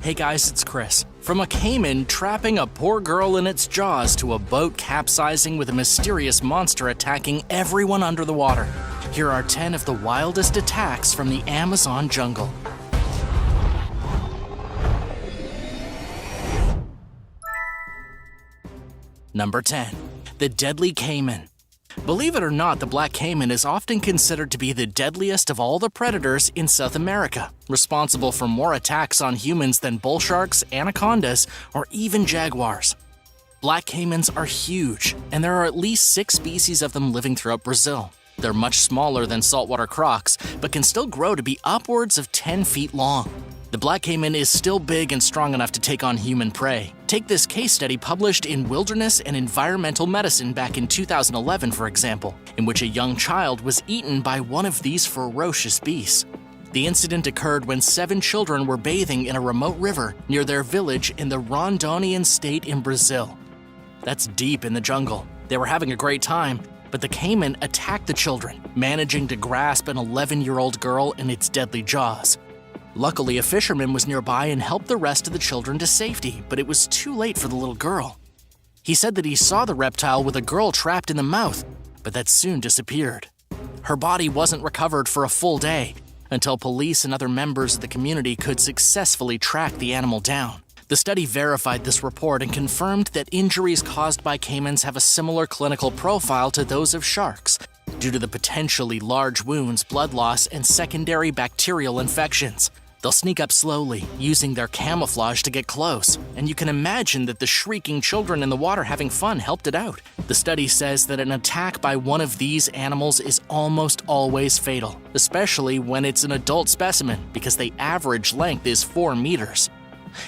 Hey guys, it's Chris. From a caiman trapping a poor girl in its jaws to a boat capsizing with a mysterious monster attacking everyone under the water, here are 10 of the wildest attacks from the Amazon jungle. Number 10. The deadly caiman. Believe it or not, the black caiman is often considered to be the deadliest of all the predators in South America, responsible for more attacks on humans than bull sharks, anacondas, or even jaguars. Black caimans are huge, and there are at least 6 species of them living throughout Brazil. They're much smaller than saltwater crocs, but can still grow to be upwards of 10 feet long. The black caiman is still big and strong enough to take on human prey. Take this case study published in Wilderness and Environmental Medicine back in 2011, for example, in which a young child was eaten by one of these ferocious beasts. The incident occurred when 7 children were bathing in a remote river near their village in the Rondonian state in Brazil. That's deep in the jungle. They were having a great time, but the caiman attacked the children, managing to grasp an 11-year-old girl in its deadly jaws. Luckily, a fisherman was nearby and helped the rest of the children to safety, but it was too late for the little girl. He said that he saw the reptile with a girl trapped in the mouth, but that soon disappeared. Her body wasn't recovered for a full day, until police and other members of the community could successfully track the animal down. The study verified this report and confirmed that injuries caused by caimans have a similar clinical profile to those of sharks, due to the potentially large wounds, blood loss, and secondary bacterial infections. They'll sneak up slowly, using their camouflage to get close, and you can imagine that the shrieking children in the water having fun helped it out. The study says that an attack by one of these animals is almost always fatal, especially when it's an adult specimen, because the average length is 4 meters.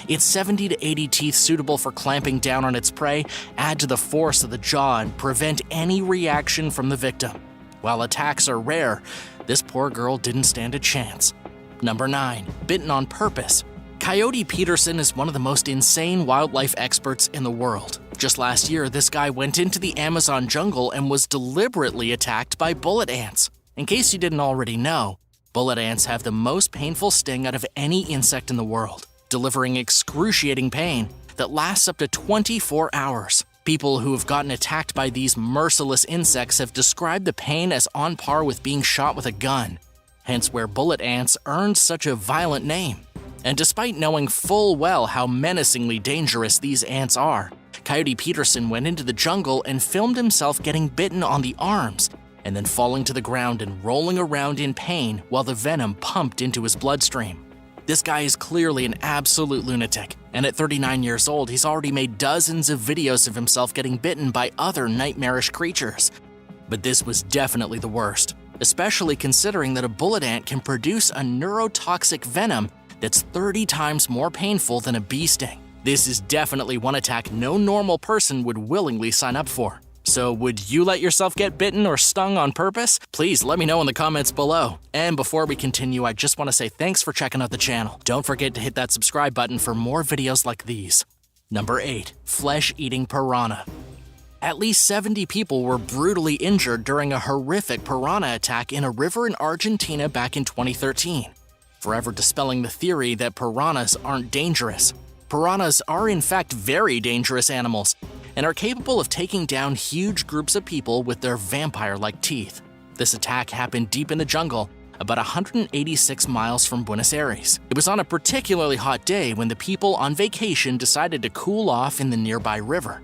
Its 70 to 80 teeth suitable for clamping down on its prey add to the force of the jaw and prevent any reaction from the victim. While attacks are rare, this poor girl didn't stand a chance. Number 9. Bitten on purpose. Coyote Peterson is one of the most insane wildlife experts in the world. Just last year, this guy went into the Amazon jungle and was deliberately attacked by bullet ants. In case you didn't already know, bullet ants have the most painful sting out of any insect in the world, delivering excruciating pain that lasts up to 24 hours. People who have gotten attacked by these merciless insects have described the pain as on par with being shot with a gun, hence where bullet ants earned such a violent name. And despite knowing full well how menacingly dangerous these ants are, Coyote Peterson went into the jungle and filmed himself getting bitten on the arms, and then falling to the ground and rolling around in pain while the venom pumped into his bloodstream. This guy is clearly an absolute lunatic, and at 39 years old, he's already made dozens of videos of himself getting bitten by other nightmarish creatures. But this was definitely the worst, especially considering that a bullet ant can produce a neurotoxic venom that's 30 times more painful than a bee sting. This is definitely one attack no normal person would willingly sign up for. So would you let yourself get bitten or stung on purpose? Please let me know in the comments below. And before we continue, I just want to say thanks for checking out the channel. Don't forget to hit that subscribe button for more videos like these. Number 8. Flesh-eating piranha. At least 70 people were brutally injured during a horrific piranha attack in a river in Argentina back in 2013, forever dispelling the theory that piranhas aren't dangerous. Piranhas are in fact very dangerous animals, and are capable of taking down huge groups of people with their vampire-like teeth. This attack happened deep in the jungle, about 186 miles from Buenos Aires. It was on a particularly hot day when the people on vacation decided to cool off in the nearby river.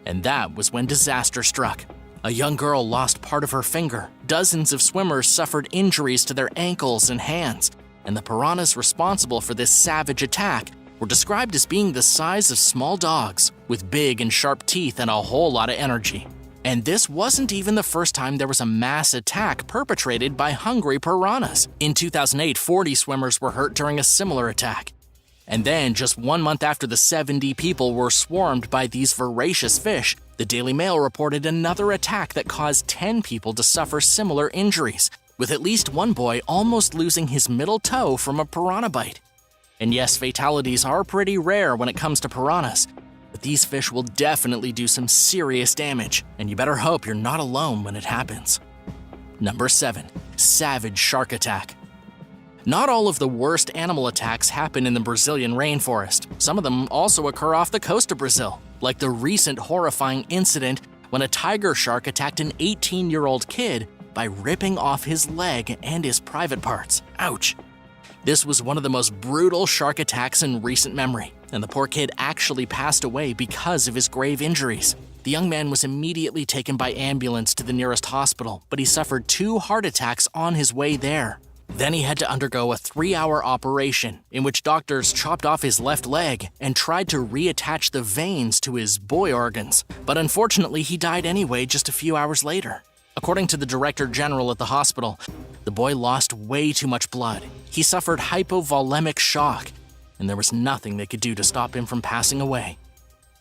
And that was when disaster struck. A young girl lost part of her finger, dozens of swimmers suffered injuries to their ankles and hands, and the piranhas responsible for this savage attack were described as being the size of small dogs, with big and sharp teeth and a whole lot of energy. And this wasn't even the first time there was a mass attack perpetrated by hungry piranhas. In 2008, 40 swimmers were hurt during a similar attack. And then, just 1 month after the 70 people were swarmed by these voracious fish, the Daily Mail reported another attack that caused 10 people to suffer similar injuries, with at least one boy almost losing his middle toe from a piranha bite. And yes, fatalities are pretty rare when it comes to piranhas, but these fish will definitely do some serious damage, and you better hope you're not alone when it happens. Number 7. Savage shark attack. Not all of the worst animal attacks happen in the Brazilian rainforest. Some of them also occur off the coast of Brazil, like the recent horrifying incident when a tiger shark attacked an 18-year-old kid by ripping off his leg and his private parts. Ouch. This was one of the most brutal shark attacks in recent memory, and the poor kid actually passed away because of his grave injuries. The young man was immediately taken by ambulance to the nearest hospital, but he suffered 2 heart attacks on his way there. Then he had to undergo a 3-hour operation in which doctors chopped off his left leg and tried to reattach the veins to his boy organs. But unfortunately, he died anyway just a few hours later. According to the director general at the hospital, the boy lost way too much blood. He suffered hypovolemic shock, and there was nothing they could do to stop him from passing away.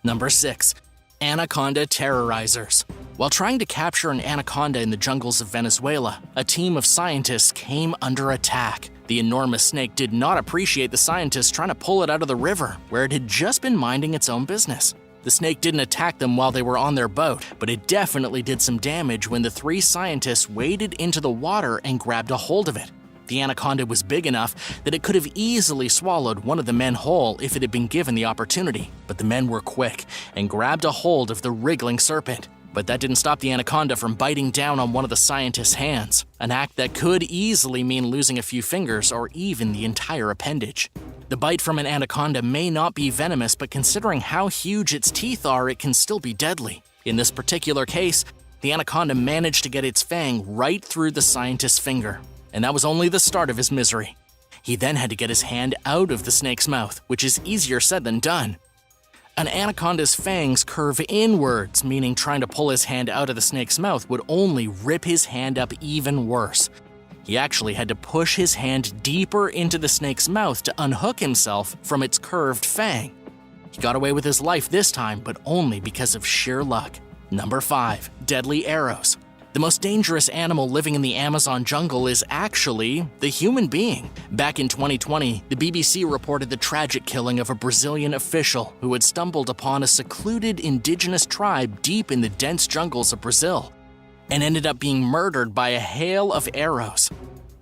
Number 6. Anaconda terrorizers. While trying to capture an anaconda in the jungles of Venezuela, a team of scientists came under attack. The enormous snake did not appreciate the scientists trying to pull it out of the river, where it had just been minding its own business. The snake didn't attack them while they were on their boat, but it definitely did some damage when the 3 scientists waded into the water and grabbed a hold of it. The anaconda was big enough that it could have easily swallowed one of the men whole if it had been given the opportunity, but the men were quick and grabbed a hold of the wriggling serpent. But that didn't stop the anaconda from biting down on one of the scientists' hands, an act that could easily mean losing a few fingers or even the entire appendage. The bite from an anaconda may not be venomous, but considering how huge its teeth are, it can still be deadly. In this particular case, the anaconda managed to get its fang right through the scientist's finger, and that was only the start of his misery. He then had to get his hand out of the snake's mouth, which is easier said than done. An anaconda's fangs curve inwards, meaning trying to pull his hand out of the snake's mouth would only rip his hand up even worse. He actually had to push his hand deeper into the snake's mouth to unhook himself from its curved fang. He got away with his life this time, but only because of sheer luck. Number 5. Deadly arrows. The most dangerous animal living in the Amazon jungle is actually the human being. Back in 2020, the BBC reported the tragic killing of a Brazilian official who had stumbled upon a secluded indigenous tribe deep in the dense jungles of Brazil and ended up being murdered by a hail of arrows.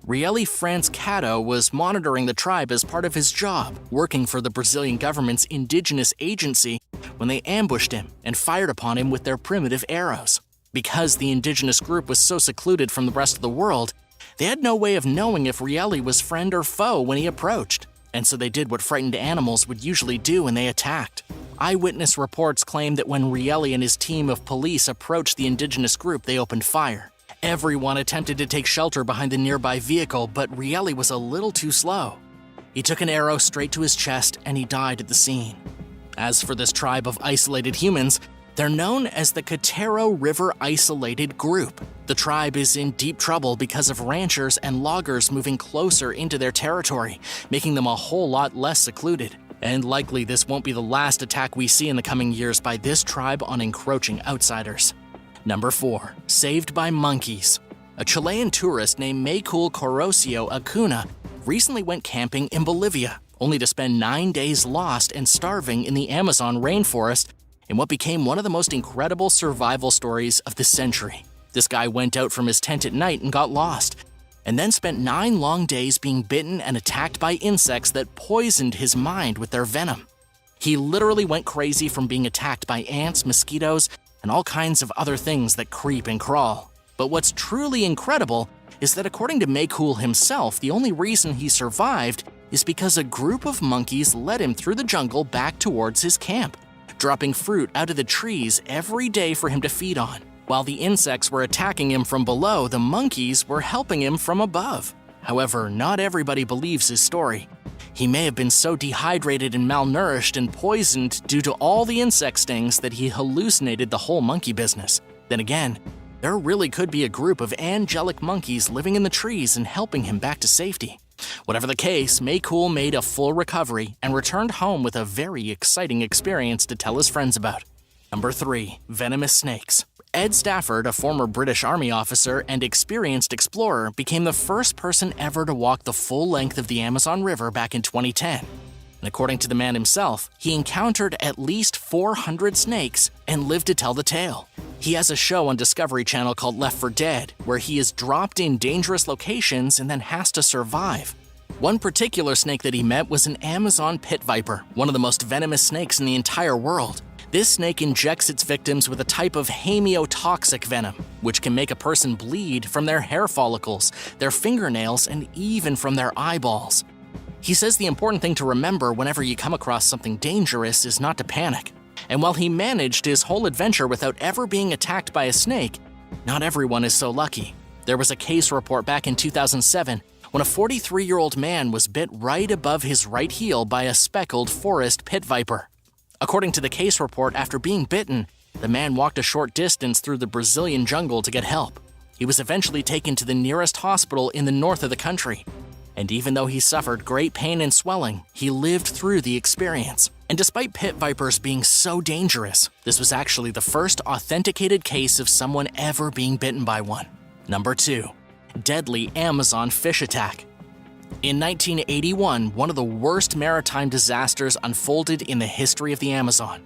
Riele Franciscato was monitoring the tribe as part of his job, working for the Brazilian government's indigenous agency, when they ambushed him and fired upon him with their primitive arrows. Because the indigenous group was so secluded from the rest of the world, they had no way of knowing if Riele was friend or foe when he approached, and so they did what frightened animals would usually do when they attacked. Eyewitness reports claim that when Riele and his team of police approached the indigenous group, they opened fire. Everyone attempted to take shelter behind the nearby vehicle, but Riele was a little too slow. He took an arrow straight to his chest and he died at the scene. As for this tribe of isolated humans, they're known as the Cotero River Isolated Group. The tribe is in deep trouble because of ranchers and loggers moving closer into their territory, making them a whole lot less secluded. And likely this won't be the last attack we see in the coming years by this tribe on encroaching outsiders. Number 4. Saved by monkeys. A Chilean tourist named Maycool Corosio Acuna recently went camping in Bolivia, only to spend 9 days lost and starving in the Amazon rainforest in what became one of the most incredible survival stories of the century. This guy went out from his tent at night and got lost, and then spent 9 long days being bitten and attacked by insects that poisoned his mind with their venom. He literally went crazy from being attacked by ants, mosquitoes, and all kinds of other things that creep and crawl. But what's truly incredible is that according to Maycool himself, the only reason he survived is because a group of monkeys led him through the jungle back towards his camp, dropping fruit out of the trees every day for him to feed on. While the insects were attacking him from below, the monkeys were helping him from above. However, not everybody believes his story. He may have been so dehydrated and malnourished and poisoned due to all the insect stings that he hallucinated the whole monkey business. Then again, there really could be a group of angelic monkeys living in the trees and helping him back to safety. Whatever the case, Maycool made a full recovery and returned home with a very exciting experience to tell his friends about. Number 3. Venomous snakes. Ed Stafford, a former British Army officer and experienced explorer, became the first person ever to walk the full length of the Amazon River back in 2010. And according to the man himself, he encountered at least 400 snakes and lived to tell the tale. He has a show on Discovery Channel called Left 4 Dead, where he is dropped in dangerous locations and then has to survive. One particular snake that he met was an Amazon pit viper, one of the most venomous snakes in the entire world. This snake injects its victims with a type of hemiotoxic venom, which can make a person bleed from their hair follicles, their fingernails, and even from their eyeballs. He says the important thing to remember whenever you come across something dangerous is not to panic. And while he managed his whole adventure without ever being attacked by a snake, not everyone is so lucky. There was a case report back in 2007 when a 43-year-old man was bit right above his right heel by a speckled forest pit viper. According to the case report, after being bitten, the man walked a short distance through the Brazilian jungle to get help. He was eventually taken to the nearest hospital in the north of the country. And even though he suffered great pain and swelling, he lived through the experience. And despite pit vipers being so dangerous, this was actually the first authenticated case of someone ever being bitten by one. Number 2. Deadly Amazon fish attack. In 1981, one of the worst maritime disasters unfolded in the history of the Amazon,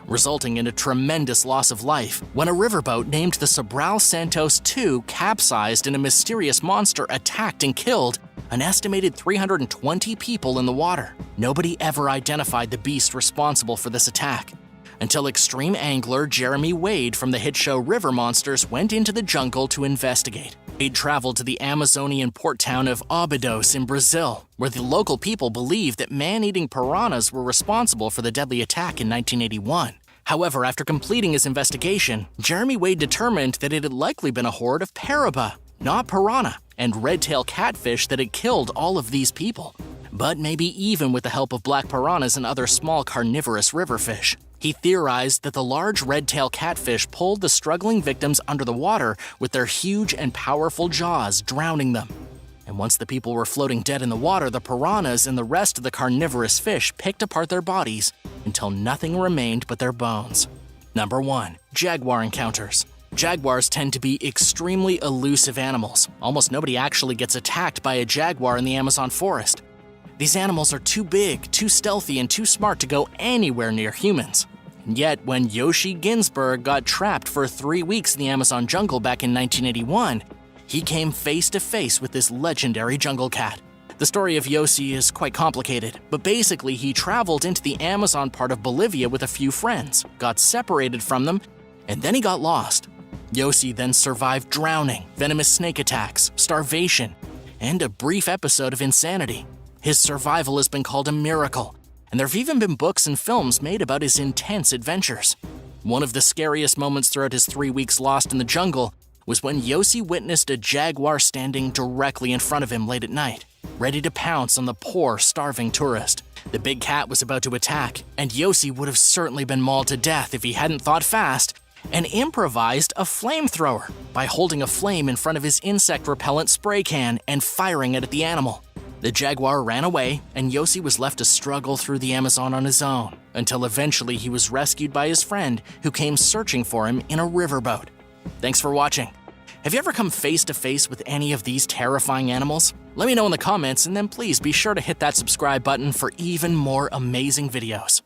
resulting in a tremendous loss of life when a riverboat named the Sobral Santos II capsized and a mysterious monster attacked and killed an estimated 320 people in the water. Nobody ever identified the beast responsible for this attack until extreme angler Jeremy Wade from the hit show River Monsters went into the jungle to investigate. Wade traveled to the Amazonian port town of Óbidos in Brazil, where the local people believed that man-eating piranhas were responsible for the deadly attack in 1981. However, after completing his investigation, Jeremy Wade determined that it had likely been a horde of paraba, not piranha, and red-tail catfish that had killed all of these people. But maybe even with the help of black piranhas and other small carnivorous riverfish. He theorized that the large red-tail catfish pulled the struggling victims under the water with their huge and powerful jaws, drowning them. And once the people were floating dead in the water, the piranhas and the rest of the carnivorous fish picked apart their bodies until nothing remained but their bones. Number 1. Jaguar encounters. Jaguars tend to be extremely elusive animals. Almost nobody actually gets attacked by a jaguar in the Amazon forest. These animals are too big, too stealthy, and too smart to go anywhere near humans. And yet, when Yoshi Ginsberg got trapped for 3 weeks in the Amazon jungle back in 1981, he came face to face with this legendary jungle cat. The story of Yoshi is quite complicated, but basically he traveled into the Amazon part of Bolivia with a few friends, got separated from them, and then he got lost. Yoshi then survived drowning, venomous snake attacks, starvation, and a brief episode of insanity. His survival has been called a miracle, and there have even been books and films made about his intense adventures. One of the scariest moments throughout his 3 weeks lost in the jungle was when Yoshi witnessed a jaguar standing directly in front of him late at night, ready to pounce on the poor, starving tourist. The big cat was about to attack, and Yoshi would have certainly been mauled to death if he hadn't thought fast and improvised a flamethrower by holding a flame in front of his insect repellent spray can and firing it at the animal. The jaguar ran away, and Yoshi was left to struggle through the Amazon on his own, until eventually he was rescued by his friend who came searching for him in a riverboat. Thanks for watching. Have you ever come face to face with any of these terrifying animals? Let me know in the comments, and then please be sure to hit that subscribe button for even more amazing videos.